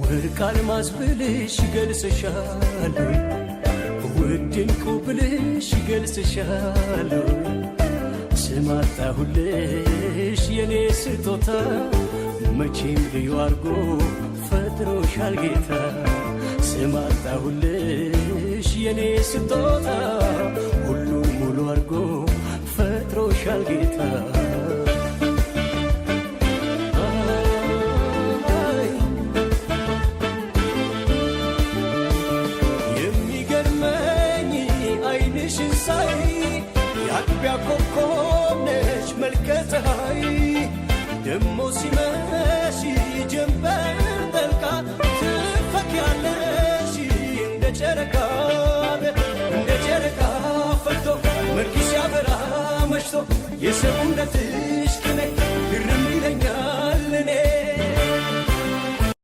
ወርቅ አልማዝ ብልሽ ይገልጽሻለሁ ውድ ዕንቁ ብልሽ ይገልጽሻለሁ ስም አጣሁልሽ የኔ ስጦታ መቼም ልዩ አርጎ ፈጥሮሻል ጌታ ስም አጣሁልሽ የኔ ስጦታ ሁሉን ሙሉ አርጎ ፈጥሮሻል ጌታ ዓይንሽን ሳይ የአጥቢያ ኮከብ ነሽ መልከ ፀሐይ ደሞ ሲመሽ ጀንበር ጠልቃ ትፈኪያለሽ እንደ ጨረቃ ፈክቶ መልክሽ ያበራ መሽቶ የሰውነትሽ ቅኔ